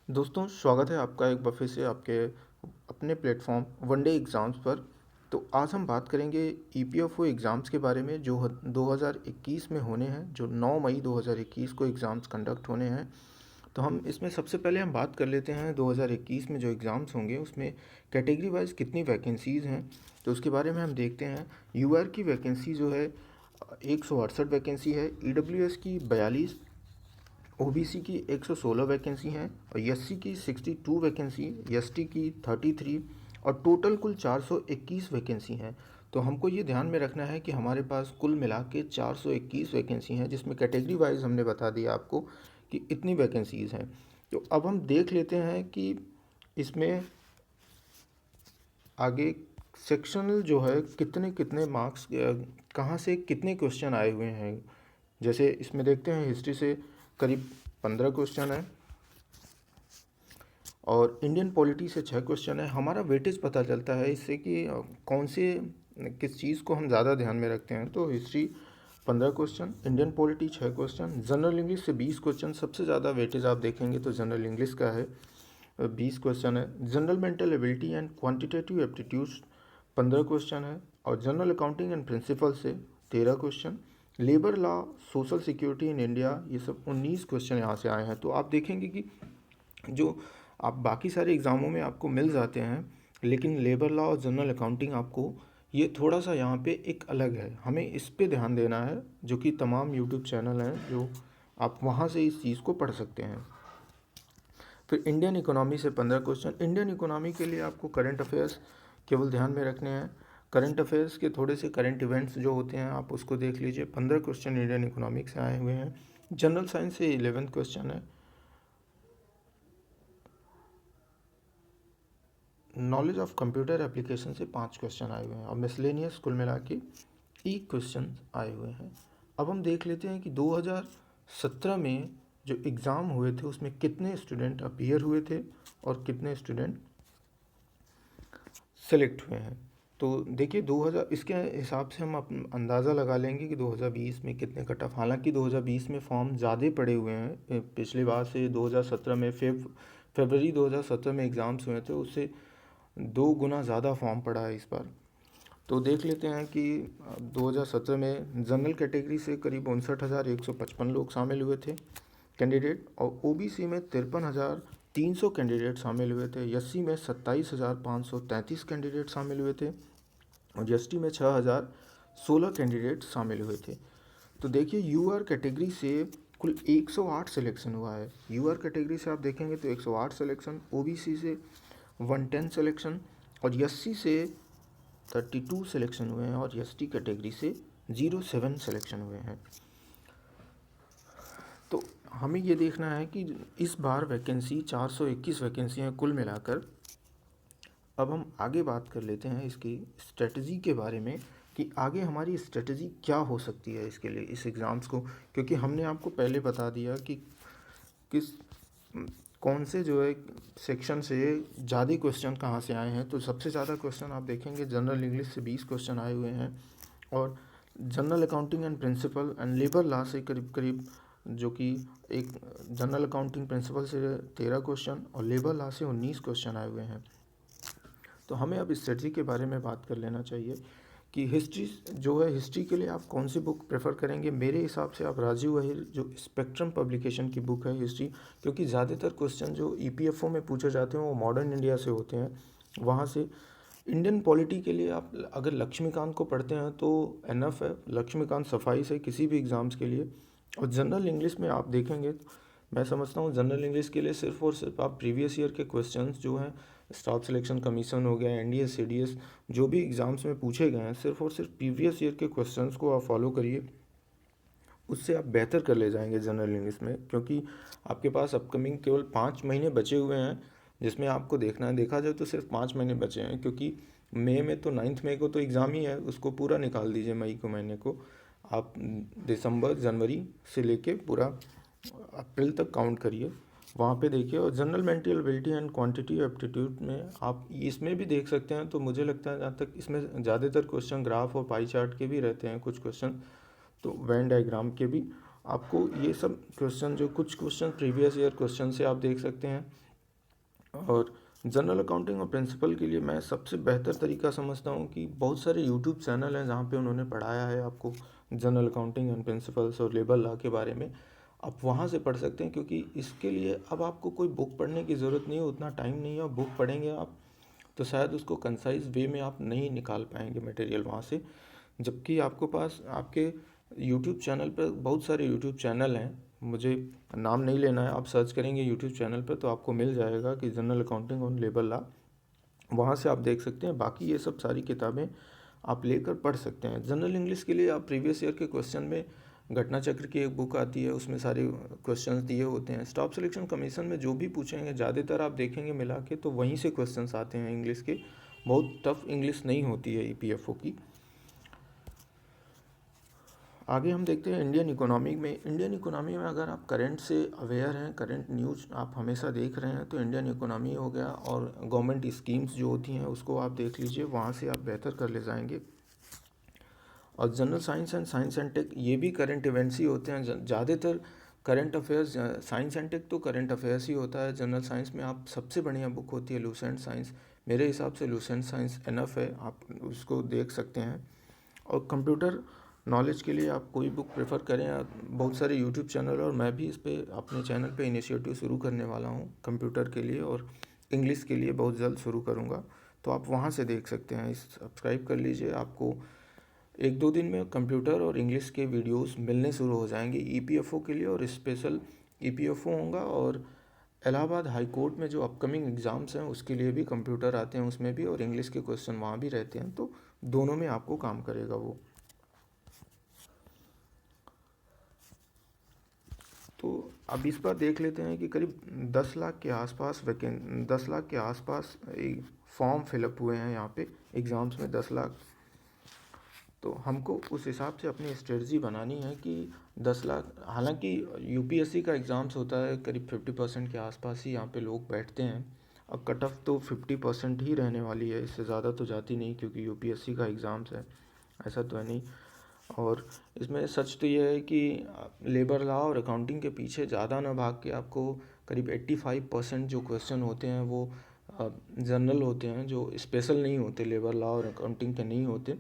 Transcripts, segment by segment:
दोस्तों, स्वागत है आपका एक बार फिर से आपके अपने प्लेटफॉर्म वनडे एग्ज़ाम्स पर। तो आज हम बात करेंगे ईपीएफओ एग्ज़ाम्स के बारे में जो 2021 में होने हैं, जो 9 मई 2021 को एग्ज़ाम्स कंडक्ट होने हैं। तो हम इसमें सबसे पहले हम बात कर लेते हैं 2021 में जो एग्ज़ाम्स होंगे उसमें कैटेगरी वाइज कितनी वैकेंसीज़ हैं। तो उसके बारे में हम देखते हैं। यूआर की वैकेंसी जो है 168 वैकेंसी है, ईडब्ल्यूएस की 42, ओबीसी की 116 वैकेंसी हैं और एससी की 62 वैकेंसी, एसटी की 33 और टोटल कुल 421 वैकेंसी हैं। तो हमको ये ध्यान में रखना है कि हमारे पास कुल मिला के 421 वैकेंसी हैं, जिसमें कैटेगरी वाइज हमने बता दिया आपको कि इतनी वैकेंसीज़ हैं। तो अब हम देख लेते हैं कि इसमें आगे सेक्शनल जो है कितने कितने मार्क्स कहाँ से कितने क्वेश्चन आए हुए हैं। जैसे इसमें देखते हैं हिस्ट्री से करीब 15 क्वेश्चन है और इंडियन पॉलिटी से 6 क्वेश्चन है। हमारा वेटेज पता चलता है इससे कि कौन से किस चीज़ को हम ज़्यादा ध्यान में रखते हैं। तो history 15 question, Indian polity 6 question, general English से 20 क्वेश्चन। सबसे ज़्यादा वेटेज आप देखेंगे तो जनरल इंग्लिश का है, 20 क्वेश्चन है। General mental ability and quantitative aptitudes 15 question है और जनरल अकाउंटिंग एंड प्रिंसिपल से 13 question. Labour law, social security in India, ये सब 19 क्वेश्चन यहाँ से आए हैं। तो आप देखेंगे कि जो आप बाकी सारे एग्ज़ामों में आपको मिल जाते हैं, लेकिन लेबर लॉ और जनरल अकाउंटिंग आपको ये थोड़ा सा यहाँ पे एक अलग है, हमें इस पे ध्यान देना है। जो कि तमाम यूट्यूब चैनल हैं जो आप वहाँ से इस चीज़ को पढ़ सकते हैं। फिर इंडियन इकोनॉमी से 15 क्वेश्चन। इंडियन इकोनॉमी के लिए आपको करंट अफेयर्स केवल ध्यान में रखने हैं। करंट अफेयर्स के थोड़े से करंट इवेंट्स जो होते हैं आप उसको देख लीजिए। 15 क्वेश्चन इंडियन इकोनॉमिक से आए हुए हैं। जनरल साइंस से 11 क्वेश्चन है। नॉलेज ऑफ कंप्यूटर एप्लीकेशन से 5 क्वेश्चन आए हुए हैं और मिसलेनियस कुल मिला के 1 क्वेश्चन आए हुए हैं। अब हम देख लेते हैं कि 2017 में जो एग्ज़ाम हुए थे उसमें कितने स्टूडेंट अपीयर हुए थे और कितने स्टूडेंट सेलेक्ट हुए हैं। तो देखिए 2000 इसके हिसाब से हम अंदाज़ा लगा लेंगे कि 2020 में कितने कट ऑफ। हालांकि 2020 में फॉर्म ज़्यादा पड़े हुए हैं पिछली बार से। 2017 में फरवरी 2017 में एग्ज़ाम्स हुए थे, उससे 2 गुना ज़्यादा फॉर्म पड़ा है इस बार। तो देख लेते हैं कि 2017 में जनरल कैटेगरी से करीब 59,155 लोग शामिल हुए थे कैंडिडेट, और ओबीसी में 53,300 कैंडिडेट शामिल हुए थे। एससी में 27,533 कैंडिडेट शामिल हुए थे और एसटी में 6,016 कैंडिडेट शामिल हुए थे। तो देखिए यूआर कैटेगरी से कुल 108 सिलेक्शन हुआ है। यूआर कैटेगरी से आप देखेंगे तो 108 सिलेक्शन, ओबीसी से 110 सिलेक्शन और एससी से 32 सिलेक्शन हुए हैं और एसटी कैटेगरी से 07 सिलेक्शन हुए हैं। तो हमें ये देखना है कि इस बार वैकेंसी 421 वैकेंसी हैं कुल मिलाकर। अब हम आगे बात कर लेते हैं इसकी स्ट्रेटजी के बारे में कि आगे हमारी स्ट्रेटजी क्या हो सकती है इसके लिए, इस एग्ज़ाम्स को। क्योंकि हमने आपको पहले बता दिया कि किस कौन से जो है सेक्शन से ज़्यादा क्वेश्चन कहाँ से आए हैं। तो सबसे ज़्यादा क्वेश्चन आप देखेंगे जनरल इंग्लिश से 20 क्वेश्चन आए हुए हैं और general accounting and principle and labour law से करीब करीब, जो कि एक जनरल अकाउंटिंग प्रिंसिपल से 13 क्वेश्चन और लेबर लॉ से 19 क्वेश्चन आए हुए हैं। तो हमें अब स्ट्रेटजी के बारे में बात कर लेना चाहिए कि हिस्ट्री जो है, हिस्ट्री के लिए आप कौन सी बुक प्रेफर करेंगे। मेरे हिसाब से आप राजीव अहिर जो स्पेक्ट्रम पब्लिकेशन की बुक है हिस्ट्री, क्योंकि ज़्यादातर क्वेश्चन जो ईपीएफओ में पूछे जाते हैं वो मॉडर्न इंडिया से होते हैं। वहाँ से इंडियन पॉलिटी के लिए आप अगर लक्ष्मीकांत को पढ़ते हैं तो एनफ है, लक्ष्मीकांत सफाइस है किसी भी एग्ज़ाम्स के लिए। और जनरल इंग्लिश में आप देखेंगे तो मैं समझता हूँ जनरल इंग्लिश के लिए सिर्फ और सिर्फ आप प्रीवियस ईयर के क्वेश्चंस जो हैं, स्टाफ सिलेक्शन कमीशन हो गया, एनडीएस सीडीएस, जो भी एग्ज़ाम्स में पूछे गए हैं, सिर्फ और सिर्फ प्रीवियस ईयर के क्वेश्चंस को आप फॉलो करिए, उससे आप बेहतर कर ले जाएंगे जनरल इंग्लिश में। क्योंकि आपके पास अपकमिंग केवल 5 महीने बचे हुए हैं, जिसमें आपको देखना है। देखा जाए तो सिर्फ 5 महीने बचे हैं, क्योंकि मई में तो 9 मई को तो एग्ज़ाम ही है, उसको पूरा निकाल दीजिए मई को महीने को। आप दिसंबर जनवरी से लेके पूरा अप्रैल तक काउंट करिए, वहाँ पे देखिए। और general mental ability and quantity aptitude में आप इसमें भी देख सकते हैं। तो मुझे लगता है जहाँ तक इसमें ज़्यादातर क्वेश्चन ग्राफ और पाई चार्ट के भी रहते हैं, कुछ क्वेश्चन तो वेन डायग्राम के भी। आपको ये सब क्वेश्चन, जो कुछ क्वेश्चन प्रीवियस ईयर क्वेश्चन से आप देख सकते हैं और जनरल अकाउंटिंग और प्रिंसिपल के लिए मैं सबसे बेहतर तरीका समझता हूँ कि बहुत सारे यूट्यूब चैनल हैं जहाँ पे उन्होंने पढ़ाया है आपको जनरल अकाउंटिंग एंड प्रिंसिपल्स और लेबर लॉ के बारे में। आप वहाँ से पढ़ सकते हैं, क्योंकि इसके लिए अब आपको कोई बुक पढ़ने की ज़रूरत नहीं है, उतना टाइम नहीं है। और बुक पढ़ेंगे आप तो शायद उसको कंसाइज वे में आप नहीं निकाल पाएंगे मटेरियल वहाँ से। जबकि आपको पास आपके यूट्यूब चैनल पर बहुत सारे यूट्यूब चैनल हैं, मुझे नाम नहीं लेना है, आप सर्च करेंगे यूट्यूब चैनल पर तो आपको मिल जाएगा कि जनरल अकाउंटिंग और लेबर लॉ, वहाँ से आप देख सकते हैं। बाकी ये सब सारी किताबें आप लेकर पढ़ सकते हैं। जनरल इंग्लिश के लिए आप प्रीवियस ईयर के क्वेश्चन में घटना चक्र की एक बुक आती है, उसमें सारे क्वेश्चंस दिए होते हैं। स्टाफ सिलेक्शन कमीशन में जो भी पूछेंगे ज़्यादातर आप देखेंगे मिला के तो वहीं से क्वेश्चंस आते हैं इंग्लिश के। बहुत टफ इंग्लिश नहीं होती है ईपीएफओ की। आगे हम देखते हैं इंडियन इकोनॉमी में। इंडियन इकोनॉमी में अगर आप करंट से अवेयर हैं, करंट न्यूज़ आप हमेशा देख रहे हैं, तो इंडियन इकोनॉमी हो गया और गवर्नमेंट स्कीम्स जो होती हैं उसको आप देख लीजिए, वहाँ से आप बेहतर कर ले जाएंगे। और जनरल साइंस एंड टेक ये भी करंट इवेंट्स ही होते हैं ज़्यादातर। Current affairs, science and tech तो करंट अफेयर्स ही होता है। जनरल साइंस में आप सबसे बढ़िया बुक होती है लूसेंट साइंस। मेरे हिसाब से लूसेंट साइंस इनफ है, आप उसको देख सकते हैं। और कंप्यूटर नॉलेज के लिए आप कोई बुक प्रेफर करें। आप बहुत सारे यूट्यूब चैनल, और मैं भी इस पे अपने चैनल पे इनिशिएटिव शुरू करने वाला हूँ कंप्यूटर के लिए, और इंग्लिश के लिए बहुत जल्द शुरू करूँगा, तो आप वहाँ से देख सकते हैं। इस सब्सक्राइब कर लीजिए, आपको एक दो दिन में कंप्यूटर और इंग्लिश के वीडियोस मिलने शुरू हो जाएंगे ईपीएफओ के लिए। और स्पेशल ईपीएफओ होगा, और इलाहाबाद हाई कोर्ट में जो अपकमिंग एग्ज़ाम्स हैं उसके लिए भी कंप्यूटर आते हैं उसमें भी, और इंग्लिश के क्वेश्चन वहाँ भी रहते हैं, तो दोनों में आपको काम करेगा वो। तो अब इस पर देख लेते हैं कि करीब 10 लाख के आसपास 10 लाख के आसपास फॉर्म फिलअप हुए हैं यहाँ पे एग्ज़ाम्स में, 10 लाख। तो हमको उस हिसाब से अपनी स्ट्रेटजी बनानी है कि 10 लाख, हालांकि यूपीएससी का एग्ज़ाम्स होता है करीब 50% के आसपास ही यहाँ पे लोग बैठते हैं। अब कट ऑफ तो 50% ही रहने वाली है, इससे ज़्यादा तो जाती नहीं, क्योंकि यूपीएससी का एग्ज़ाम्स है, ऐसा तो है नहीं। और इसमें सच तो ये है कि लेबर लॉ और अकाउंटिंग के पीछे ज़्यादा ना भाग के आपको करीब 85% जो क्वेश्चन होते हैं वो जनरल होते हैं, जो स्पेशल नहीं होते, लेबर लॉ और अकाउंटिंग के नहीं होते।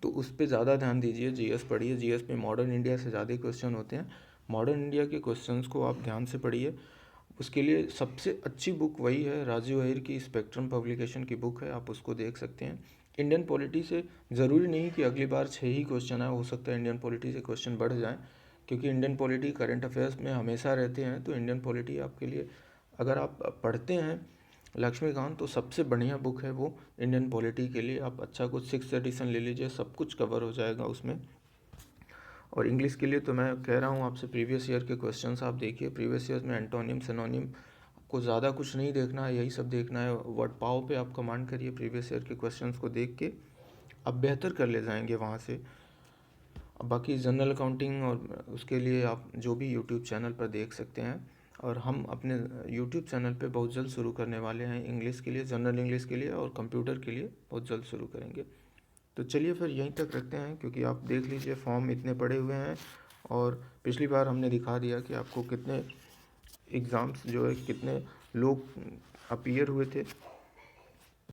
तो उस पर ज़्यादा ध्यान दीजिए, जीएस पढ़िए, जीएस में मॉडर्न इंडिया से ज़्यादा क्वेश्चन होते हैं। मॉडर्न इंडिया के क्वेश्चंस को आप ध्यान से पढ़िए। उसके लिए सबसे अच्छी बुक वही है, राजीव अहिर की स्पेक्ट्रम पब्लिकेशन की बुक है, आप उसको देख सकते हैं। इंडियन पॉलिटी से ज़रूरी नहीं कि अगली बार 6 ही क्वेश्चन आए, हो सकता है इंडियन पॉलिटी से क्वेश्चन बढ़ जाएँ, क्योंकि इंडियन पॉलिटी करंट अफेयर्स में हमेशा रहते हैं। तो इंडियन पॉलिटी आपके लिए, अगर आप पढ़ते हैं लक्ष्मीकांत, तो सबसे बढ़िया बुक है वो इंडियन पॉलिटी के लिए। आप अच्छा कुछ 6th एडिशन ले लीजिए, सब कुछ कवर हो जाएगा उसमें। और इंग्लिश के लिए तो मैं कह रहा हूँ आपसे, प्रीवियस ईयर के क्वेश्चंस आप देखिए। प्रीवियस ईयर में एंटोनिम सिनोनिम को ज़्यादा कुछ नहीं देखना है, यही सब देखना है। वर्ड पाव पे आप कमांड करिए, प्रीवियस ईयर के क्वेश्चंस को देख के आप बेहतर कर ले जाएंगे वहाँ से। अब बाकी जनरल अकाउंटिंग और उसके लिए आप जो भी यूट्यूब चैनल पर देख सकते हैं। और हम अपने यूट्यूब चैनल पे बहुत जल्द शुरू करने वाले हैं इंग्लिश के लिए, जनरल इंग्लिश के लिए, और कंप्यूटर के लिए बहुत जल्द शुरू करेंगे। तो चलिए फिर यहीं तक रखते हैं, क्योंकि आप देख लीजिए फॉर्म इतने पड़े हुए हैं, और पिछली बार हमने दिखा दिया कि आपको कितने एग्ज़ाम्स जो है, कितने लोग अपीयर हुए थे।